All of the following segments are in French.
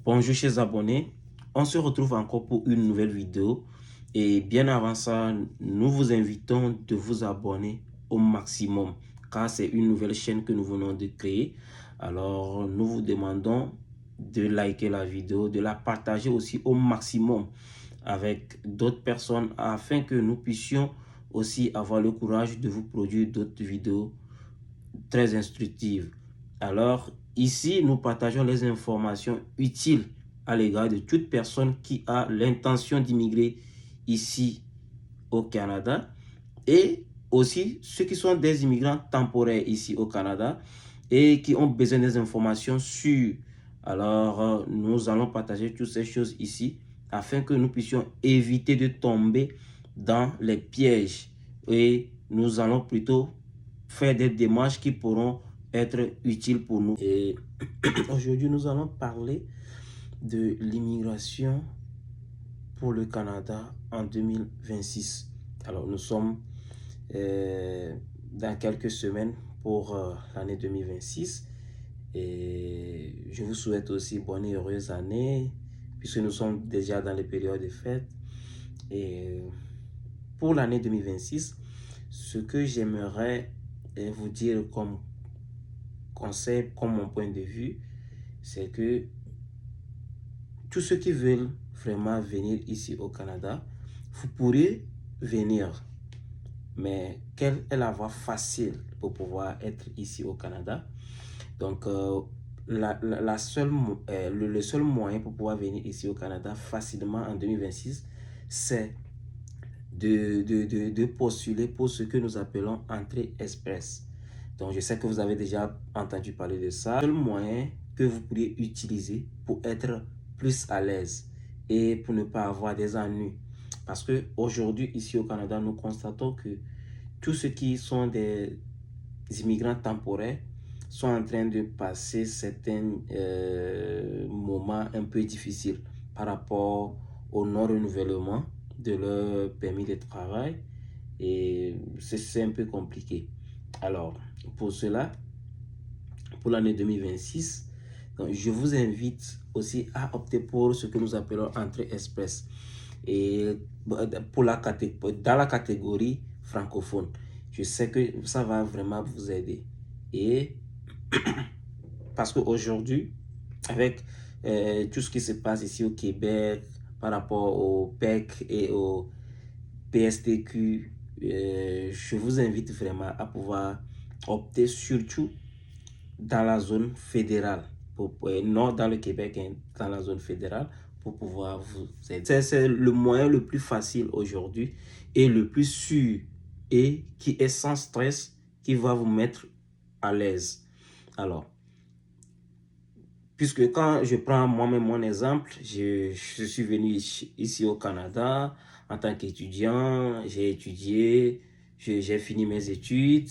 Bonjour chers abonnés, on se retrouve encore pour une nouvelle vidéo et bien avant ça, nous vous invitons de vous abonner au maximum car c'est une nouvelle chaîne que nous venons de créer. Alors nous vous demandons de liker la vidéo, de la partager aussi au maximum avec d'autres personnes afin que nous puissions aussi avoir le courage de vous produire d'autres vidéos très instructives. Alors, ici, nous partageons les informations utiles à l'égard de toute personne qui a l'intention d'immigrer ici au Canada et aussi ceux qui sont des immigrants temporaires ici au Canada et qui ont besoin des informations sûres. Alors, nous allons partager toutes ces choses ici afin que nous puissions éviter de tomber dans les pièges et nous allons plutôt faire des démarches qui pourront être utiles pour nous. Et aujourd'hui, nous allons parler de l'immigration pour le Canada en 2026. Alors, nous sommes dans quelques semaines pour l'année 2026 et je vous souhaite aussi bonne et heureuse année puisque nous sommes déjà dans les périodes de fêtes. Et pour l'année 2026, ce que j'aimerais vous dire comme conseil, comme mon point de vue, c'est que tous ceux qui veulent vraiment venir ici au Canada, vous pourrez venir. Mais quelle est la voie facile pour pouvoir être ici au Canada? Donc, le seul moyen pour pouvoir venir ici au Canada facilement en 2026, c'est de postuler pour ce que nous appelons entrée express. Donc, je sais que vous avez déjà entendu parler de ça. Le seul moyen que vous pourriez utiliser pour être plus à l'aise et pour ne pas avoir des ennuis. Parce que aujourd'hui, ici au Canada, nous constatons que tous ceux qui sont des immigrants temporaires sont en train de passer certains moments un peu difficiles par rapport au non-renouvellement de leur permis de travail et c'est un peu compliqué. Alors, pour cela, pour l'année 2026, donc, je vous invite aussi à opter pour ce que nous appelons entrée express et pour dans la catégorie francophone. Je sais que ça va vraiment vous aider. Et parce qu'aujourd'hui, avec tout ce qui se passe ici au Québec par rapport au PEC et au PSTQ, je vous invite vraiment à pouvoir opter surtout dans la zone fédérale, non dans le Québec, hein, dans la zone fédérale pour pouvoir vous aider. C'est le moyen le plus facile aujourd'hui et le plus sûr et qui est sans stress, qui va vous mettre à l'aise. Alors, puisque quand je prends moi-même mon exemple, je suis venu ici au Canada en tant qu'étudiant, j'ai étudié, j'ai fini mes études,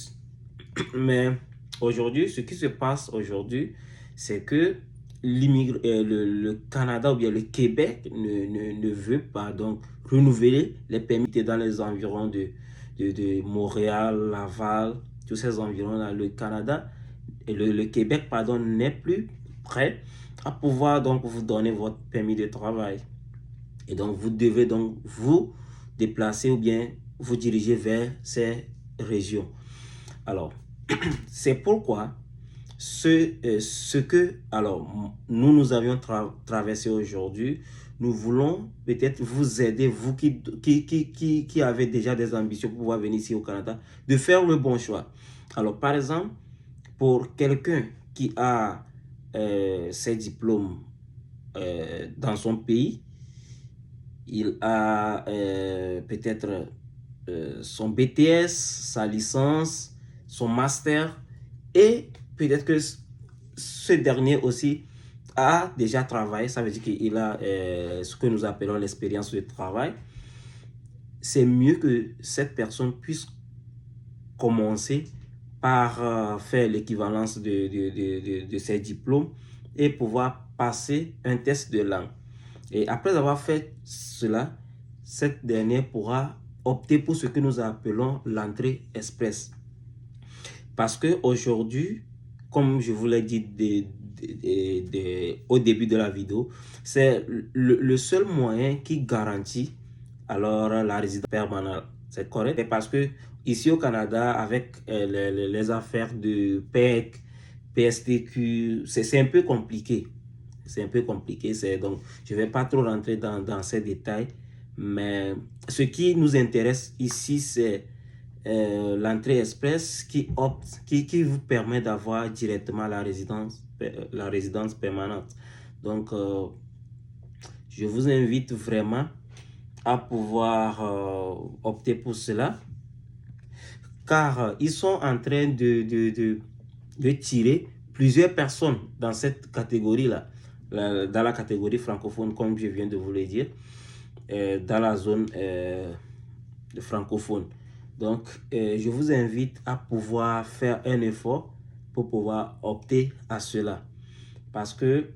mais aujourd'hui, ce qui se passe aujourd'hui, c'est que le Canada ou bien le Québec ne veut pas donc renouveler les permis dans les environs de Montréal, Laval, tous ces environs-là. Le Canada et le Québec, pardon, n'est plus prêt à pouvoir donc vous donner votre permis de travail. Et donc, vous devez donc vous déplacer ou bien vous diriger vers ces régions. Alors, c'est pourquoi ce que nous avions traversé aujourd'hui, nous voulons peut-être vous aider, vous qui avez déjà des ambitions pour pouvoir venir ici au Canada, de faire le bon choix. Alors, par exemple, pour quelqu'un qui a ses diplômes dans son pays, il a peut-être son BTS, sa licence, son master et peut-être que ce dernier aussi a déjà travaillé, ça veut dire qu'il a ce que nous appelons l'expérience de travail. C'est mieux que cette personne puisse commencer par faire l'équivalence de ses diplômes et pouvoir passer un test de langue. Et après avoir fait cela, cette dernière pourra opter pour ce que nous appelons l'entrée express. Parce qu'aujourd'hui, comme je vous l'ai dit au début de la vidéo, c'est le seul moyen qui garantit alors la résidence permanente. C'est correct, c'est parce que ici au Canada, avec les affaires de PEC, PSTQ, c'est un peu compliqué. C'est un peu compliqué, donc je ne vais pas trop rentrer dans ces détails, mais ce qui nous intéresse ici, c'est l'entrée express qui vous permet d'avoir directement la résidence permanente. Donc, je vous invite vraiment à pouvoir opter pour cela, car ils sont en train de tirer plusieurs personnes dans cette catégorie-là, dans la catégorie francophone, comme je viens de vous le dire, dans la zone de francophone. Donc, je vous invite à pouvoir faire un effort pour pouvoir opter à cela. Parce que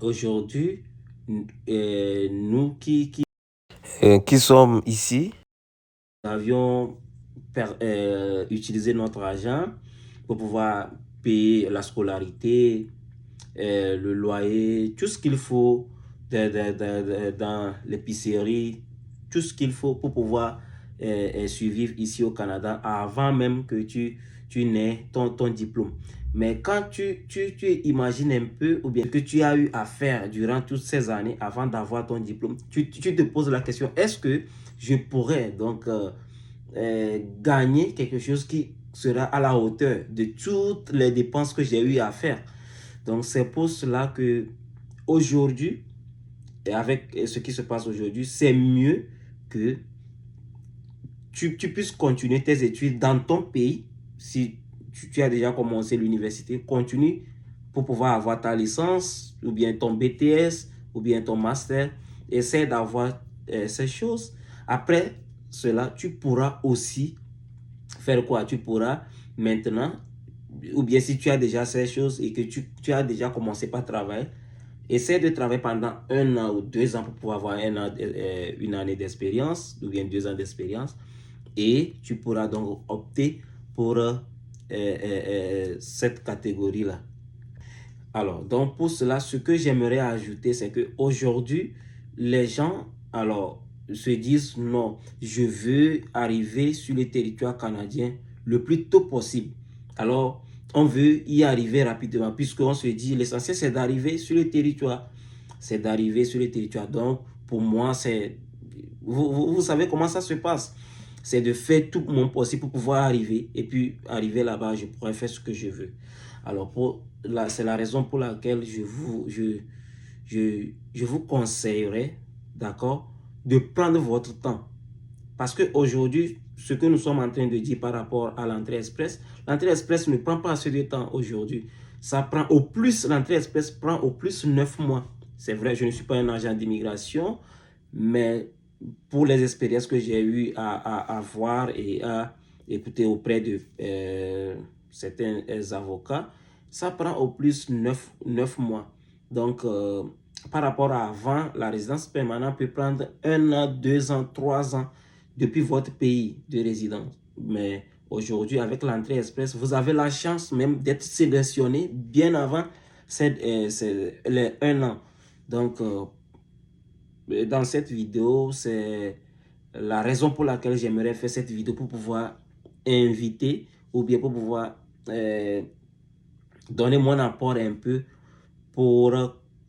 aujourd'hui, nous qui sommes ici, nous avions utilisé notre argent pour pouvoir payer la scolarité, le loyer, tout ce qu'il faut dans l'épicerie, tout ce qu'il faut pour pouvoir survivre ici au Canada avant même que tu n'aies ton diplôme. Mais quand tu imagines un peu, ou bien que tu as eu à faire durant toutes ces années avant d'avoir ton diplôme, tu te poses la question, est-ce que je pourrais donc gagner quelque chose qui sera à la hauteur de toutes les dépenses que j'ai eu à faire? Donc c'est pour cela que aujourd'hui, et avec ce qui se passe aujourd'hui, c'est mieux que tu puisses continuer tes études dans ton pays. Si tu as déjà commencé l'université, continue pour pouvoir avoir ta licence, ou bien ton BTS, ou bien ton master. Essaie d'avoir ces choses. Après cela, tu pourras aussi faire quoi? Tu pourras maintenant, ou bien si tu as déjà ces choses et que tu as déjà commencé par travailler, essaie de travailler pendant 1 an ou 2 ans pour pouvoir avoir une année d'expérience, ou bien 2 ans d'expérience. Et tu pourras donc opter pour cette catégorie-là. Alors, donc pour cela, ce que j'aimerais ajouter, c'est qu'aujourd'hui, les gens se disent non, je veux arriver sur le territoire canadien le plus tôt possible. Alors, on veut y arriver rapidement, puisqu'on se dit l'essentiel, c'est d'arriver sur le territoire. C'est d'arriver sur le territoire. Donc, pour moi, c'est... Vous savez comment ça se passe. C'est de faire tout mon possible pour pouvoir arriver. Et puis, arriver là-bas, je pourrais faire ce que je veux. Alors, c'est la raison pour laquelle je vous conseillerais, d'accord, de prendre votre temps. Parce qu'aujourd'hui, ce que nous sommes en train de dire par rapport à l'entrée express ne prend pas assez de temps aujourd'hui. Ça prend au plus, l'entrée express prend au plus 9 mois. C'est vrai, je ne suis pas un agent d'immigration, mais pour les expériences que j'ai eues à voir et à écouter auprès de certains avocats, ça prend au plus 9 mois. Donc, par rapport à avant, la résidence permanente peut prendre 1 an, 2 ans, 3 ans depuis votre pays de résidence. Mais aujourd'hui, avec l'entrée express, vous avez la chance même d'être sélectionné bien avant les 1 an. Donc, dans cette vidéo, c'est la raison pour laquelle j'aimerais faire cette vidéo, pour pouvoir inviter ou bien pour pouvoir donner mon apport un peu pour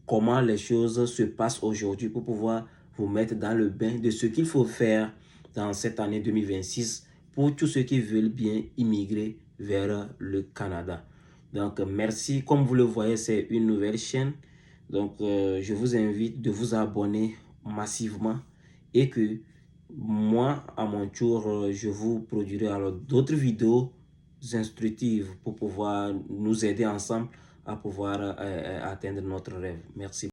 comment les choses se passent aujourd'hui, pour pouvoir vous mettre dans le bain de ce qu'il faut faire dans cette année 2026 pour tous ceux qui veulent bien immigrer vers le Canada. Donc, merci. Comme vous le voyez, c'est une nouvelle chaîne. Donc, je vous invite de vous abonner massivement et que moi, à mon tour, je vous produirai alors d'autres vidéos instructives pour pouvoir nous aider ensemble à pouvoir atteindre notre rêve. Merci.